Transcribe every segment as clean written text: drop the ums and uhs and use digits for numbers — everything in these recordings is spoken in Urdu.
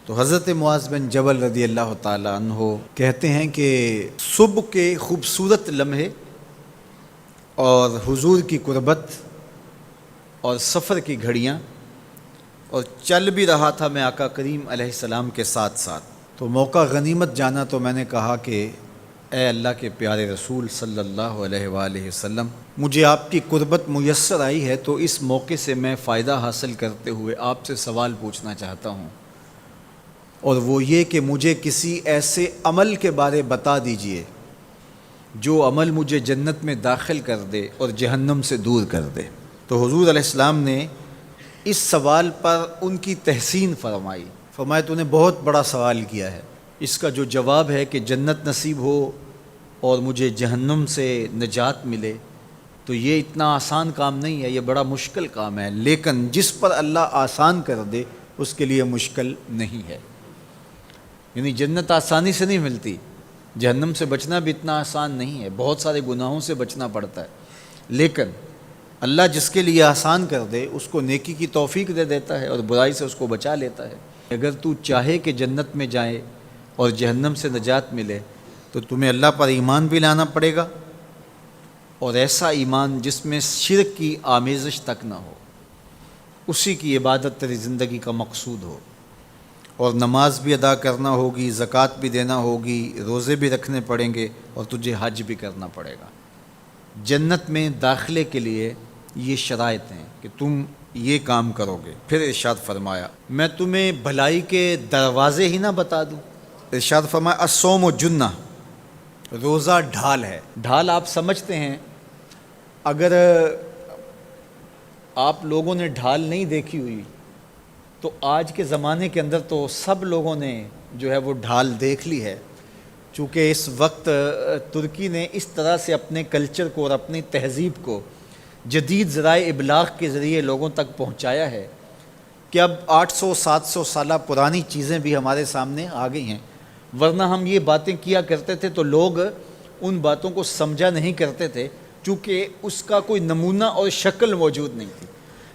تو حضرت معاذ بن جبل رضی اللہ تعالیٰ عنہ کہتے ہیں کہ صبح کے خوبصورت لمحے اور حضور کی قربت اور سفر کی گھڑیاں اور چل بھی رہا تھا میں آقا کریم علیہ السلام کے ساتھ ساتھ، تو موقع غنیمت جانا تو میں نے کہا کہ اے اللہ کے پیارے رسول صلی اللہ علیہ وآلہ وسلم، مجھے آپ کی قربت میسر آئی ہے تو اس موقع سے میں فائدہ حاصل کرتے ہوئے آپ سے سوال پوچھنا چاہتا ہوں، اور وہ یہ کہ مجھے کسی ایسے عمل کے بارے بتا دیجئے جو عمل مجھے جنت میں داخل کر دے اور جہنم سے دور کر دے۔ تو حضور علیہ السلام نے اس سوال پر ان کی تحسین فرمایا تو نے بہت بڑا سوال کیا ہے، اس کا جو جواب ہے کہ جنت نصیب ہو اور مجھے جہنم سے نجات ملے تو یہ اتنا آسان کام نہیں ہے، یہ بڑا مشکل کام ہے، لیکن جس پر اللہ آسان کر دے اس کے لیے مشکل نہیں ہے۔ یعنی جنت آسانی سے نہیں ملتی، جہنم سے بچنا بھی اتنا آسان نہیں ہے، بہت سارے گناہوں سے بچنا پڑتا ہے، لیکن اللہ جس کے لیے آسان کر دے اس کو نیکی کی توفیق دے دیتا ہے اور برائی سے اس کو بچا لیتا ہے۔ اگر تو چاہے کہ جنت میں جائے اور جہنم سے نجات ملے تو تمہیں اللہ پر ایمان بھی لانا پڑے گا، اور ایسا ایمان جس میں شرک کی آمیزش تک نہ ہو، اسی کی عبادت تیری زندگی کا مقصود ہو، اور نماز بھی ادا کرنا ہوگی، زکوٰۃ بھی دینا ہوگی، روزے بھی رکھنے پڑیں گے، اور تجھے حج بھی کرنا پڑے گا۔ جنت میں داخلے کے لیے یہ شرائط ہیں کہ تم یہ کام کرو گے۔ پھر ارشاد فرمایا میں تمہیں بھلائی کے دروازے ہی نہ بتا دوں۔ ارشاد فرمایا الصوم جنہ، روزہ ڈھال ہے۔ ڈھال آپ سمجھتے ہیں، اگر آپ لوگوں نے ڈھال نہیں دیکھی ہوئی تو آج کے زمانے کے اندر تو سب لوگوں نے جو ہے وہ ڈھال دیکھ لی ہے، چونکہ اس وقت ترکی نے اس طرح سے اپنے کلچر کو اور اپنی تہذیب کو جدید ذرائع ابلاغ کے ذریعے لوگوں تک پہنچایا ہے کہ اب 800-700 سالہ پرانی چیزیں بھی ہمارے سامنے آ گئی ہیں، ورنہ ہم یہ باتیں کیا کرتے تھے تو لوگ ان باتوں کو سمجھا نہیں کرتے تھے، چونکہ اس کا کوئی نمونہ اور شکل موجود نہیں تھی۔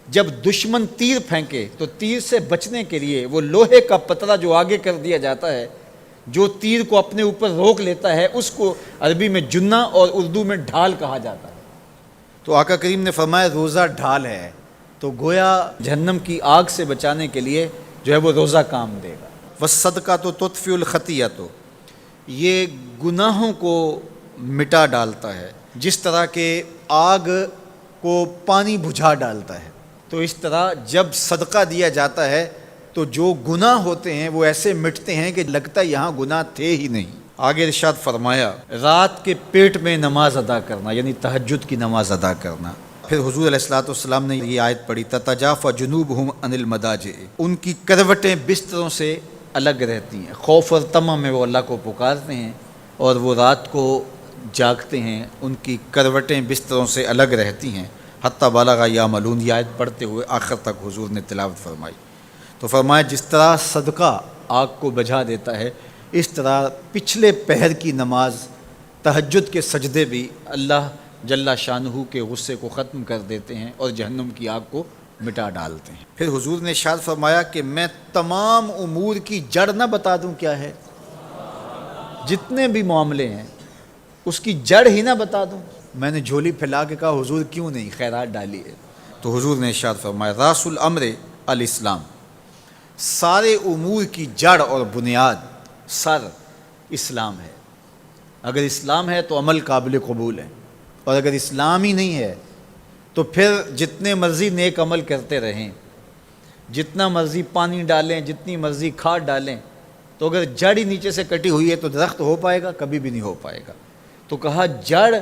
جب دشمن تیر پھینکے تو تیر سے بچنے کے لیے وہ لوہے کا پتلا جو آگے کر دیا جاتا ہے، جو تیر کو اپنے اوپر روک لیتا ہے، اس کو عربی میں جنہ اور اردو میں ڈھال کہا جاتا ہے۔ تو آقا کریم نے فرمایا روزہ ڈھال ہے، تو گویا جہنم کی آگ سے بچانے کے لیے جو ہے وہ روزہ کام دے گا۔ والصدقۃ تطفئ الخطیۃ، یہ گناہوں کو مٹا ڈالتا ہے، جس طرح کہ آگ کو پانی بجھا ڈالتا ہے، تو اس طرح جب صدقہ دیا جاتا ہے تو جو گناہ ہوتے ہیں وہ ایسے مٹتے ہیں کہ لگتا ہے یہاں گناہ تھے ہی نہیں۔ آگے ارشاد فرمایا رات کے پیٹ میں نماز ادا کرنا، یعنی تہجد کی نماز ادا کرنا۔ پھر حضور علیہ الصلوۃ والسلام نے یہ آیت پڑھی تتجافی جنوبہم عن المضاجع، ان کی کروٹیں بستروں سے الگ رہتی ہیں، خوف اور طمع میں وہ اللہ کو پکارتے ہیں اور وہ رات کو جاگتے ہیں، ان کی کروٹیں بستروں سے الگ رہتی ہیں، حتی بلغ یعملون، یہ آیت پڑھتے ہوئے آخر تک حضور نے تلاوت فرمائی۔ تو فرمایا جس طرح صدقہ آگ کو بجھا دیتا ہے، اس طرح پچھلے پہر کی نماز، تہجد کے سجدے بھی اللہ جل شانہ کے غصے کو ختم کر دیتے ہیں اور جہنم کی آگ کو مٹا ڈالتے ہیں۔ پھر حضور نے ارشاد فرمایا کہ میں تمام امور کی جڑ نہ بتا دوں کیا ہے، جتنے بھی معاملے ہیں اس کی جڑ ہی نہ بتا دوں۔ میں نے جھولی پھیلا کے کہا حضور کیوں نہیں، خیرات ڈالی ہے۔ تو حضور نے ارشاد فرمایا راس الامر الاسلام، سارے امور کی جڑ اور بنیاد، سر اسلام ہے۔ اگر اسلام ہے تو عمل قابل قبول ہے، اور اگر اسلام ہی نہیں ہے تو پھر جتنے مرضی نیک عمل کرتے رہیں، جتنا مرضی پانی ڈالیں، جتنی مرضی کھاد ڈالیں، تو اگر جڑ ہی نیچے سے کٹی ہوئی ہے تو درخت ہو پائے گا؟ کبھی بھی نہیں ہو پائے گا۔ تو کہا جڑ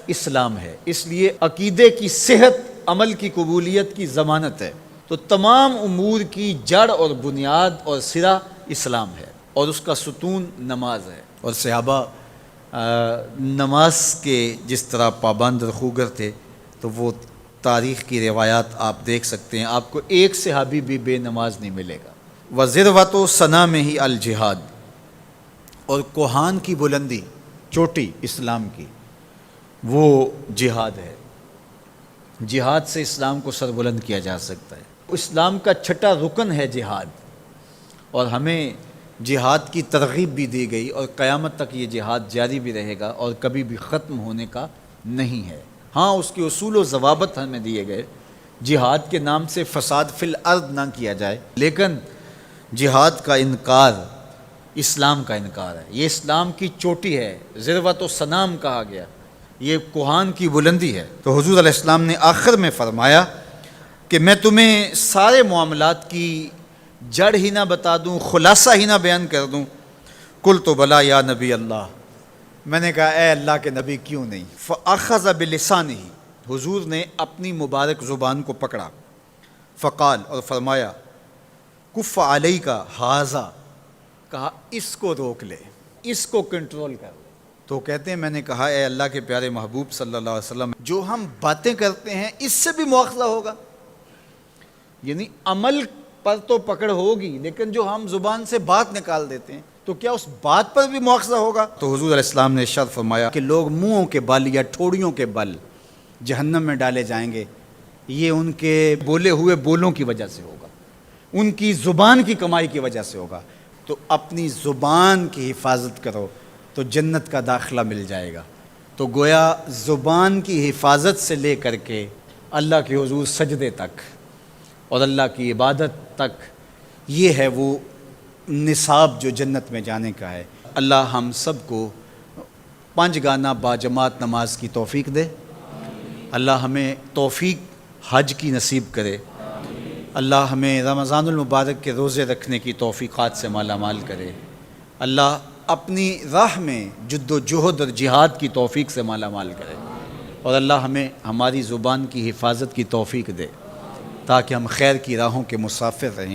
اسلام ہے، اس لیے عقیدے کی صحت عمل کی قبولیت کی ضمانت ہے۔ تو تمام امور کی جڑ اور بنیاد اور سرا اسلام ہے، اور اس کا ستون نماز ہے۔ اور صحابہ نماز کے جس طرح پابند رخوگر تھے، تو وہ تاریخ کی روایات آپ دیکھ سکتے ہیں، آپ کو ایک صحابی بھی بے نماز نہیں ملے گا۔ وَذِرْوَةُ صَنَامِهِ الجہاد، اور کوہان کی بلندی، چوٹی اسلام کی، وہ جہاد ہے۔ جہاد سے اسلام کو سربلند کیا جا سکتا ہے۔ اسلام کا چھٹا رکن ہے جہاد، اور ہمیں جہاد کی ترغیب بھی دی گئی اور قیامت تک یہ جہاد جاری بھی رہے گا اور کبھی بھی ختم ہونے کا نہیں ہے۔ ہاں اس کے اصول و ضوابط ہمیں دیے گئے، جہاد کے نام سے فساد فی الارض نہ کیا جائے، لیکن جہاد کا انکار اسلام کا انکار ہے۔ یہ اسلام کی چوٹی ہے، ذروۃ و سنام کہا گیا، یہ کوہان کی بلندی ہے۔ تو حضور علیہ السلام نے آخر میں فرمایا کہ میں تمہیں سارے معاملات کی جڑ ہی نہ بتا دوں، خلاصہ ہی نہ بیان کر دوں؟ قلت بلا یا نبی اللہ، میں نے کہا اے اللہ کے نبی کیوں نہیں؟ فاخذ بلسانہ، حضور نے اپنی مبارک زبان کو پکڑا، فقال، اور فرمایا، کف علیک ھذا، کہا اس کو روک لے، اس کو کنٹرول کر لے۔ تو کہتے ہیں میں نے کہا اے اللہ کے پیارے محبوب صلی اللہ علیہ وسلم، جو ہم باتیں کرتے ہیں اس سے بھی مواخذہ ہوگا؟ یعنی عمل پر تو پکڑ ہوگی، لیکن جو ہم زبان سے بات نکال دیتے ہیں تو کیا اس بات پر بھی مواخذہ ہوگا؟ تو حضور علیہ السلام نے ارشاد فرمایا کہ لوگ منہوں کے بل یا ٹھوڑیوں کے بل جہنم میں ڈالے جائیں گے، یہ ان کے بولے ہوئے بولوں کی وجہ سے ہوگا، ان کی زبان کی کمائی کی وجہ سے ہوگا۔ تو اپنی زبان کی حفاظت کرو تو جنت کا داخلہ مل جائے گا۔ تو گویا زبان کی حفاظت سے لے کر کے اللہ کے حضور سجدے تک اور اللہ کی عبادت تک، یہ ہے وہ نصاب جو جنت میں جانے کا ہے۔ اللہ ہم سب کو 5 گانا باجماعت نماز کی توفیق دے، اللہ ہمیں توفیق حج کی نصیب کرے، اللہ ہمیں رمضان المبارک کے روزے رکھنے کی توفیقات سے مالا مال کرے، اللہ اپنی راہ میں جد و جہد اور جہاد کی توفیق سے مالا مال کرے، اور اللہ ہمیں ہماری زبان کی حفاظت کی توفیق دے تاکہ ہم خیر کی راہوں کے مسافر رہیں۔